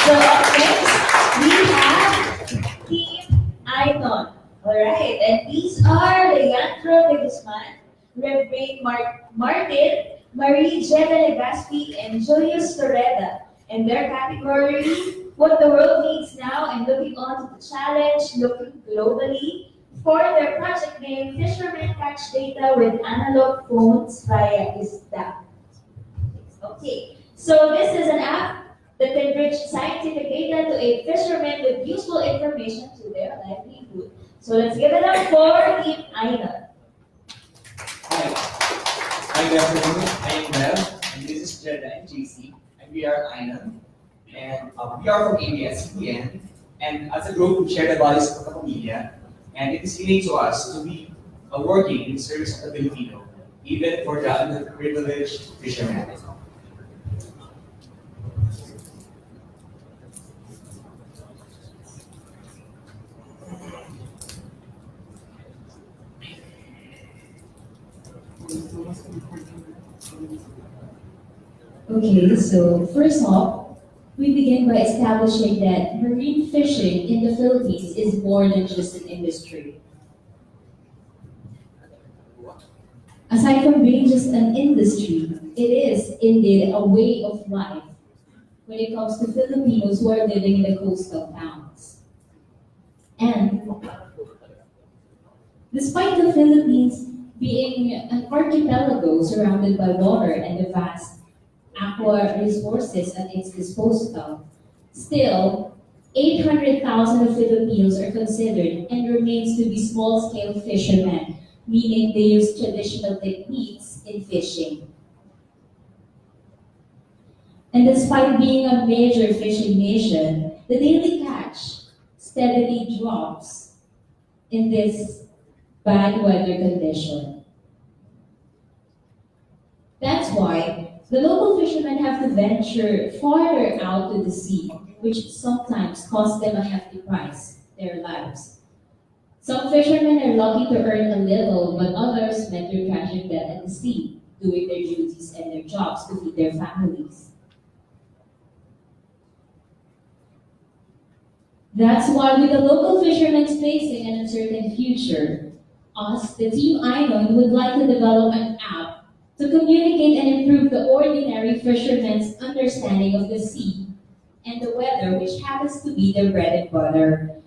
So up next, we have Team iNON. Alright, and these are Leandro de Guzman, Reverend Martin, Marie Jetta Legaspi, and Julius Torreda. And their category, what the world needs now, and looking on to the challenge, looking globally. For their project name, fishermen catch data with analog phones via ISDA. Okay, so this is an app that can bridge scientific data to aid fishermen with useful information to their livelihood. So let's give it up for Team Ida. Hi, good afternoon. I am Mel, and this is Jeda and JC, and we are iNON. And we are from ABS-CBN, and as a group, we share the values of the pamilya, and it is innate to us to be working in service of the Filipino, even for the underprivileged fishermen. Okay, so first off, we begin by establishing that marine fishing in the Philippines is more than just an industry. Aside from being just an industry, it is indeed a way of life when it comes to Filipinos who are living in the coastal towns. And despite the Philippines being an archipelago surrounded by water and the vast aqua resources at its disposal, still, 800,000 of Filipinos are considered and remains to be small-scale fishermen, meaning they use traditional techniques in fishing. And despite being a major fishing nation, the daily catch steadily drops in this bad weather condition. That's why the local fishermen have to venture farther out to the sea, which sometimes costs them a hefty price, their lives. Some fishermen are lucky to earn a little, but others met their tragic death at the sea, doing their duties and their jobs to feed their families. That's why with the local fishermen facing an uncertain future, us, the Team iNON, would like to develop an app to communicate and improve the ordinary fishermen's understanding of the sea and the weather, which happens to be their bread and butter.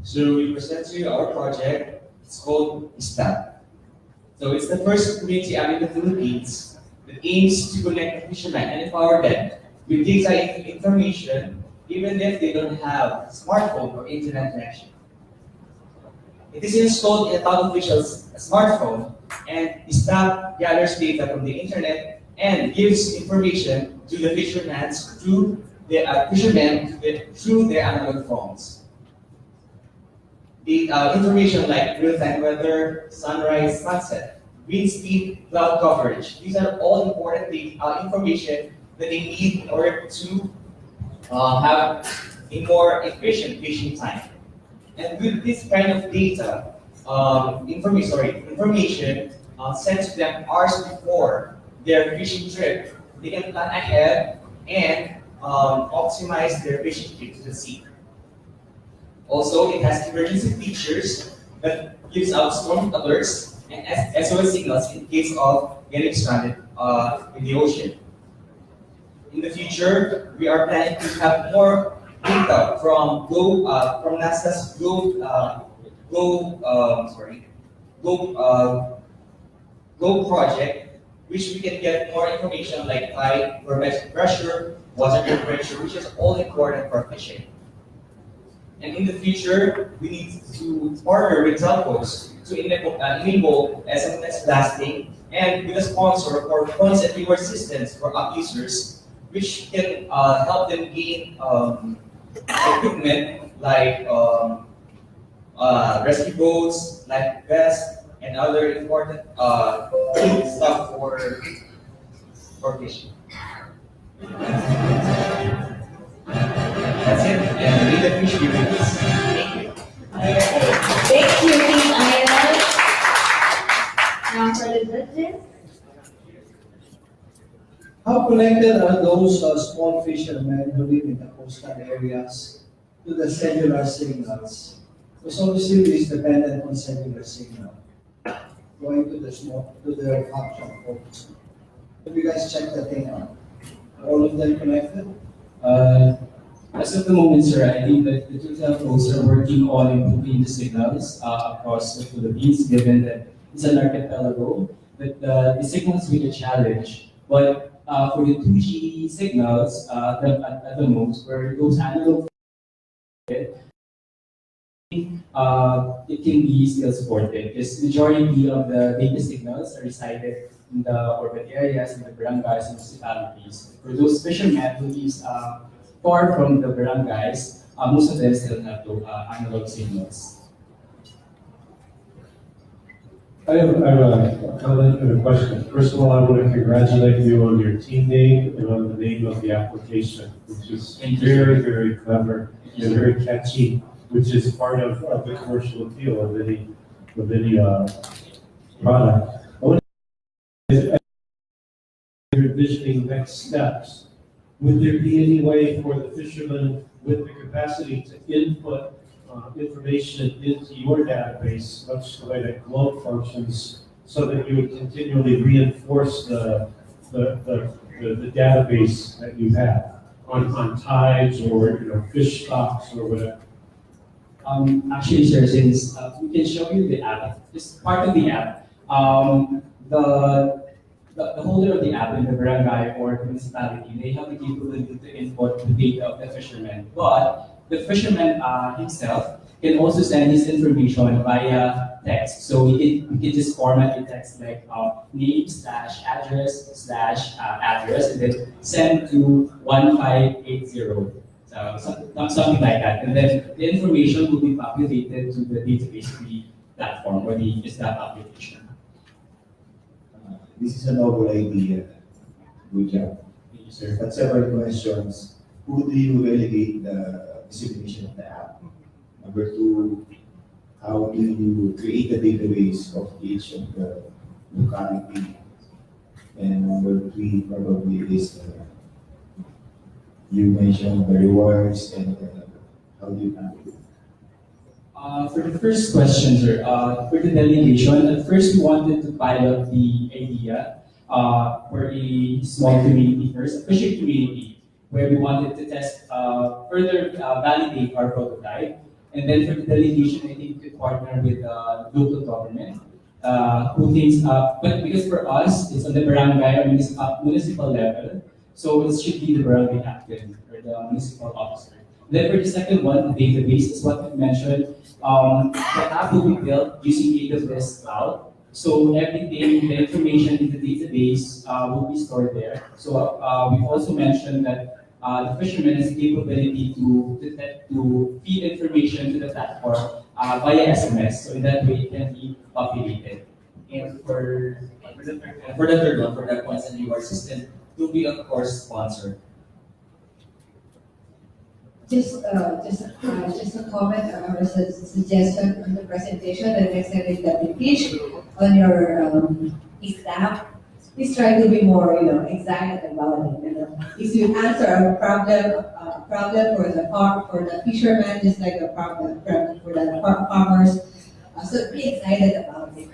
So we present to you our project. It's called ISDA. So it's the first community app in the Philippines that aims to connect the fishermen and empower them with data information, even if they don't have smartphone or internet connection. It is installed in a town official's smartphone, and ISDA gathers data from the internet and gives information to the fishermen through through their analog phones. The information like real-time weather, sunrise, sunset, wind speed, cloud coverage. These are all important information that they need in order to have a more efficient fishing time. And with this kind of data, information sent to them hours before their fishing trip, they can plan ahead and optimize their fishing trip to the sea. Also, it has emergency features that gives out storm alerts and SOS signals in case of getting stranded in the ocean. In the future, we are planning to have more data from NASA's Globe project, which we can get more information like tide, barometric pressure, water temperature, which is all important for fishing. And in the future, we need to partner with telcos to enable SMS blasting and with a sponsor for points and reward systems for app users, which can help them gain equipment like rescue boats, life vests, and other important stuff for fishing. That's it, and read the fish reviews. Thank you. Thank you, Team iNON. Now for the judges. How connected are those small fishermen who live in the coastal areas to the cellular signals. Because obviously it is dependent on cellular signal going to the small to the option folks. Have you guys checked that thing out? Are all of them connected? Uh, as of the moment, sir, I think that the two telcos are working on improving the signals across the Philippines, given that it's an archipelago. But the signals will be a challenge. But for the 2G signals, at the most, where those analog, it can be still supported because majority of the data signals are resided in the urban areas, in the barangays, and municipalities. For those fishermen who live far from the barangays, most of them still have the analog signals. I have a comment and a question. First of all, I want to congratulate you on your team name and on the name of the application, which is very, very clever and very catchy, which is part of the commercial appeal of any product. I want to you're envisioning next steps. Would there be any way for the fishermen with the capacity to input information into your database, much the way that Globe functions, so that you would continually reinforce the database that you have on tides or fish stocks or whatever? Actually, sir, since we can show you the app, it's part of the app. The holder of the app in the barangay or the municipality, they have the capability to input the data of the fisherman. But the fisherman himself can also send his information via text. So we can just format the text like name slash address slash address and then send to 1580. So something like that. And then the information will be populated to the database platform or the ISDAP application. This is a novel idea. Good job. Thank you, sir. But several questions. Who do you relegate the dissemination of the app? Number two, how do you create a database of each of the locality? And number three, probably is you mentioned the rewards and how do you handle it? For the first question, sir, for the delegation, at first we wanted to pilot the idea for a small community first, a fishing community, where we wanted to test, further validate our prototype. And then for the delegation, I think we could partner with local government, who thinks, but because for us, it's on the barangay or municipal level, so it should be the barangay captain or the municipal officer. Then for the second one, the database is what we mentioned. The app will be built using AWS Cloud. So everything, the information in the database will be stored there. So we've also mentioned that the fisherman has the capability to feed information to the platform via SMS. So in that way, it can be populated. And for the third one, for the points and reward system, will be of course sponsored. Just a comment or a suggestion on the presentation that I said that we teach on your exam. Please try to be more, exact about it. If you answer a problem for the fisherman, just like a problem for the farmers. So be excited about it.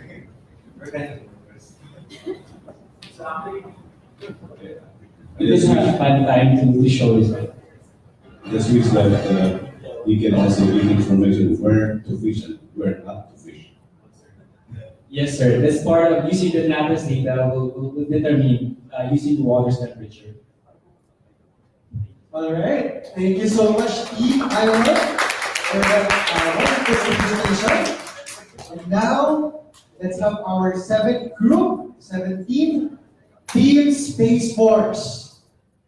We just have find time to show this, right? This means that you can also give information where to fish and where not to fish. Yes, sir. That's part of using the NAPAS data will determine using the water's temperature. All right. Thank you so much, iNON, for that wonderful presentation. And now, let's have our seventh group, 17, Team Space Force.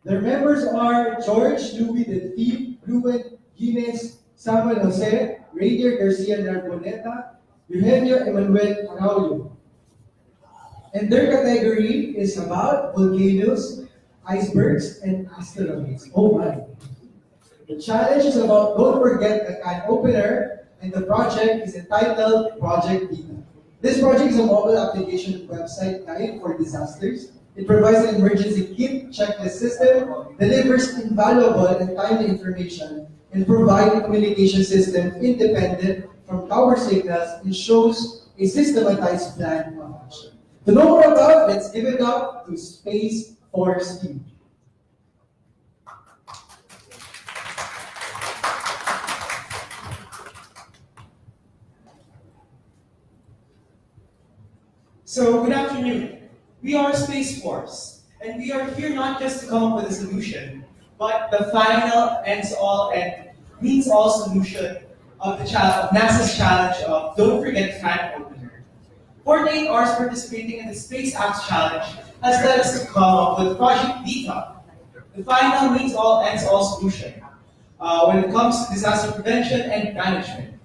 Their members are George Louis Delfin, Ruben Gines, Samuel Jose, Radier Garcia Narboneta, Eugenio Emmanuel Araulio. And their category is about volcanoes, icebergs, and asteroids. Oh my. The challenge is about don't forget the can opener, and the project is entitled Project Beta. This project is a mobile application website guide for disasters. It provides an emergency kit checklist system, delivers invaluable and timely information, and provides a communication system independent from tower signals and shows a systematized plan of action. To know more about, let's give it up to Space Force Team. So, good afternoon. We are Space Force, and we are here not just to come up with a solution, but the final ends-all and means-all solution of of NASA's challenge of Don't Forget Fan Opener. 48 hours participating in the Space Apps Challenge has led us to come up with Project Beta, the final means-all ends-all solution when it comes to disaster prevention and management.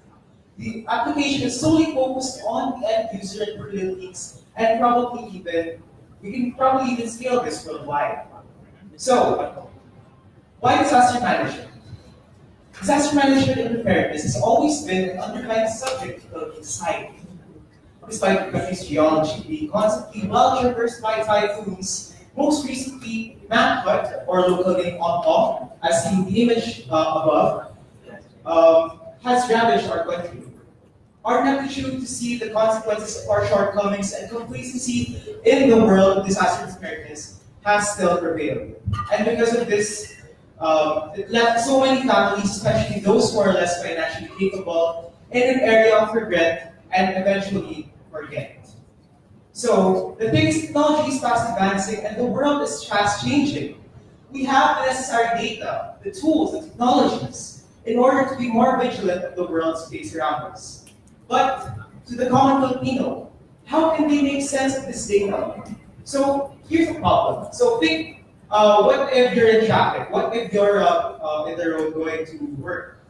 The application is solely focused on the end user and capabilities, and we can probably even scale this worldwide. So, why disaster management? Disaster management and preparedness has always been an underlying subject of society. Despite the country's geology being constantly well traversed by typhoons, most recently Mount or local name Ompong, as seen in the image above, has ravaged our country. Our ineptitude to see the consequences of our shortcomings and complacency in the world of disaster preparedness has still prevailed. And because of this, it left so many families, especially those who are less financially capable, in an area of regret and eventually forget. So, the thing is, technology is fast advancing and the world is fast changing. We have the necessary data, the tools, the technologies, in order to be more vigilant of the world's space around us. But to the common Filipino, how can they make sense of this data? So here's the problem. So think, what if you're in traffic? What if you're in the road going to work?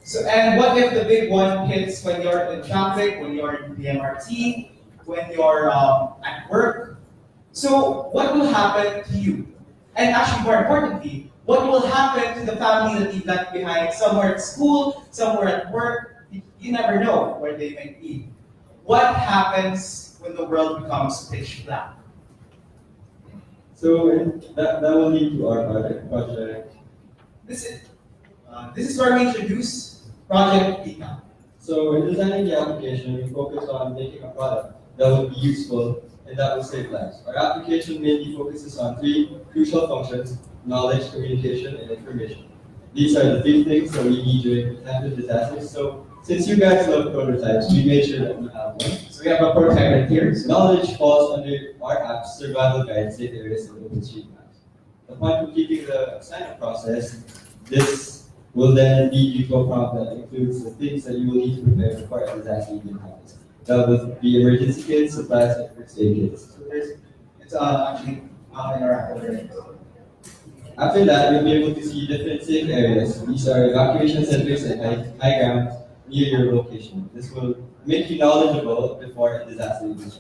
So and what if the big one hits when you're in traffic, when you're in the MRT, when you're at work? So what will happen to you? And actually, more importantly, what will happen to the family that you left behind somewhere at school, somewhere at work? You never know where they might be. What happens when the world becomes pitch black? So that will lead to our project. This is where we introduce Project Beta. So in designing the application, we focus on making a product that will be useful and that will save lives. Our application mainly focuses on three crucial functions: knowledge, communication, and information. These are the three things that we need during the time of disasters. So since you guys love prototypes, we made sure that we have one. So we have a prototype right here. So Knowledge falls under our app's survival guide, safe areas, and OpenStreetMaps. Upon completing the sign-up process, this will then lead you to a prompt that includes the things that you will need to prepare before a disaster even happens. That would be emergency kits, supplies, and first aid kits. So it's actually interactive. After that, you'll be able to see different safe areas. These are evacuation centers and high ground near your location. This will make you knowledgeable before a disaster happens.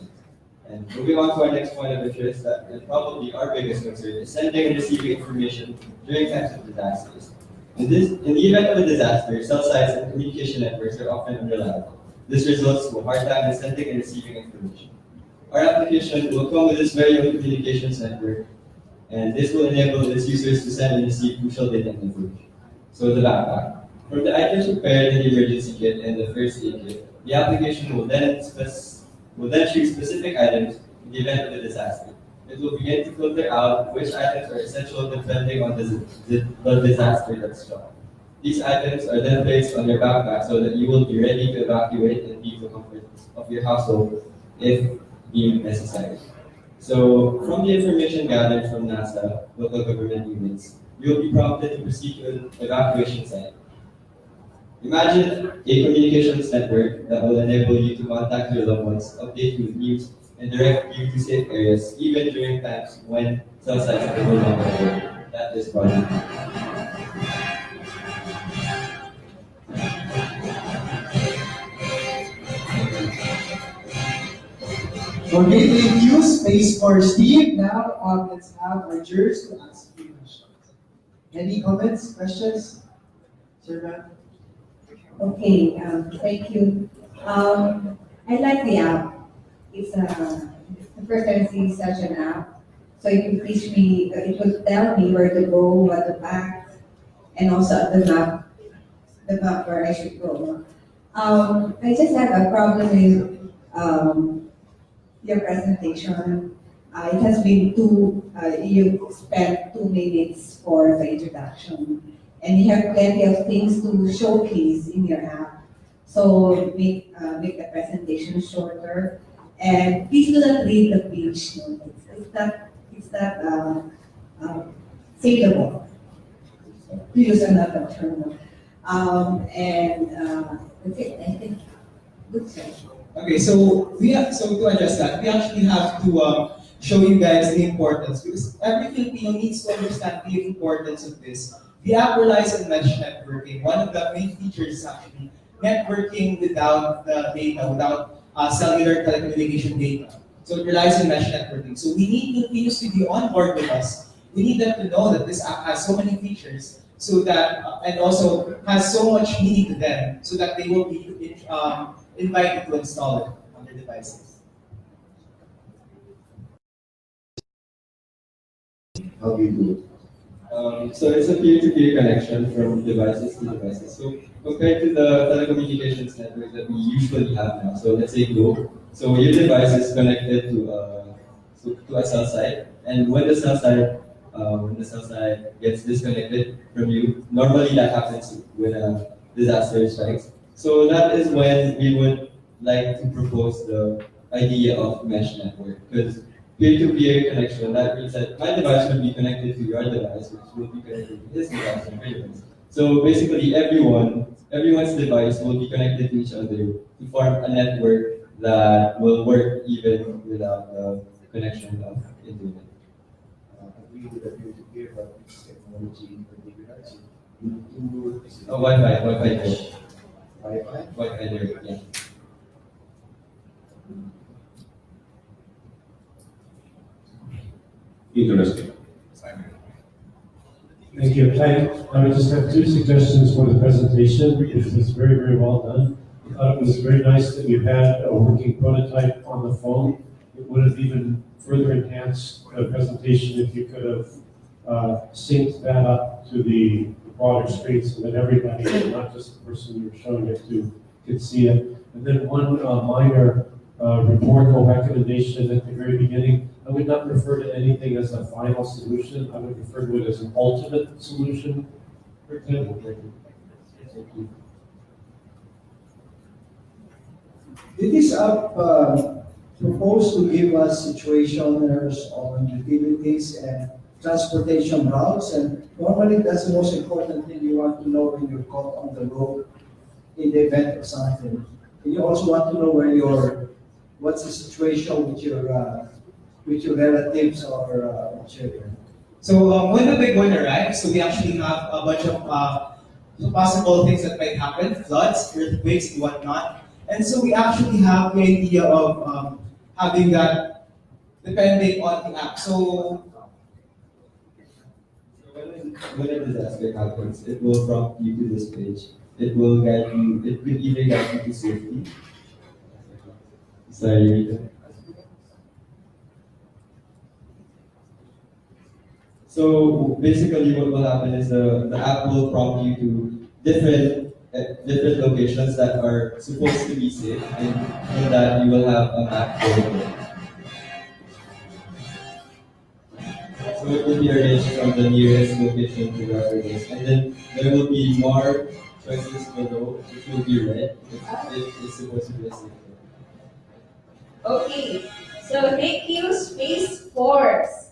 And moving on to our next point of interest, that is probably our biggest concern, is sending and receiving information during times of disasters. In the event of a disaster, cell sites and communication networks are often unreliable. This results in a hard time in sending and receiving information. Our application will come with this very own communications network, and this will enable its users to send and receive crucial data and information. So the backpack. From the items prepared in the emergency kit and the first aid kit, the application will then choose specific items in the event of a disaster. It will begin to filter out which items are essential depending on the disaster that's struck. These items are then placed on your backpack so that you will be ready to evacuate and leave the comfort of your household if deemed necessary. So, from the information gathered from NASA, local government units, you will be prompted to proceed to an evacuation site. Imagine a communications network that will enable you to contact your loved ones, update you with news, and direct you to safe areas, even during times when cell sites are no longer available. That is Project. Okay, thank you, Space Force Team. Now, let's have our jurors to ask a few questions. Any comments, questions? Sir, ma'am? Okay, thank you. I like the app. It's the first time seeing such an app. So it will teach me, it will tell me where to go, what to pack, and also the map where I should go. I just have a problem with your presentation. It has been you spent 2 minutes for the introduction, and you have plenty of things to showcase in your app. So make the presentation shorter, and please do not read the page notes. It's not savable. To use another term. That's it. I think good session. Okay, so to address that, we actually have to show you guys the importance because every Filipino needs to understand the importance of this. The app relies on mesh networking. One of the main features is actually networking without the data, without cellular telecommunication data. So it relies on mesh networking. So we need Filipinos to be on board with us. We need them to know that this app has so many features, so that and also has so much meaning to them, so that they will be invited to install it on their devices. How do you do it? So it's a peer-to-peer connection from devices to devices. So compared to the telecommunications network that we usually have now, so let's say Globe. So your device is connected to a cell site, and when the cell site gets disconnected from you, normally that happens when a disaster strikes. So that is when we would like to propose the idea of mesh network, because peer-to-peer connection, that means that my device will be connected to your device, which will be connected to his device and your device. So basically everyone's device will be connected to each other to form a network that will work even without the connection of internet. Agree with the peer-to-peer, but it's technology in particular. So Bluetooth, Wi-Fi there. Wi-Fi. Wi-Fi there, yeah. Interesting. Thank you. I would just have 2 suggestions for the presentation. It was very, very well done. I thought it was very nice that you had a working prototype on the phone. It would have even further enhanced the presentation if you could have synced that up to the broader screen so that everybody, not just the person you're showing it to, could see it. And then one minor report or recommendation at the very beginning. I would not refer to anything as a final solution. I would refer to it as an ultimate solution. For example, thank you. It is up proposed to give us situationers on utilities and transportation routes, and normally that's the most important thing you want to know when you're caught on the road in the event of something. And you also want to know what's the situation with your relatives or children. So when the big winter arrives, so we actually have a bunch of possible things that might happen, floods, earthquakes, and whatnot. And so we actually have the idea of having that depending on the app. So When a disaster happens, it will prompt you to this page. It will either guide you to safety. Sorry, Rita. So basically what will happen is the app will prompt you to different locations that are supposed to be safe, and for that you will have a map for it. So it will be arranged from the nearest location to the furthest, and then there will be more choices below, which will be red if it's supposed to be a safe. Okay, so thank you, Space Force.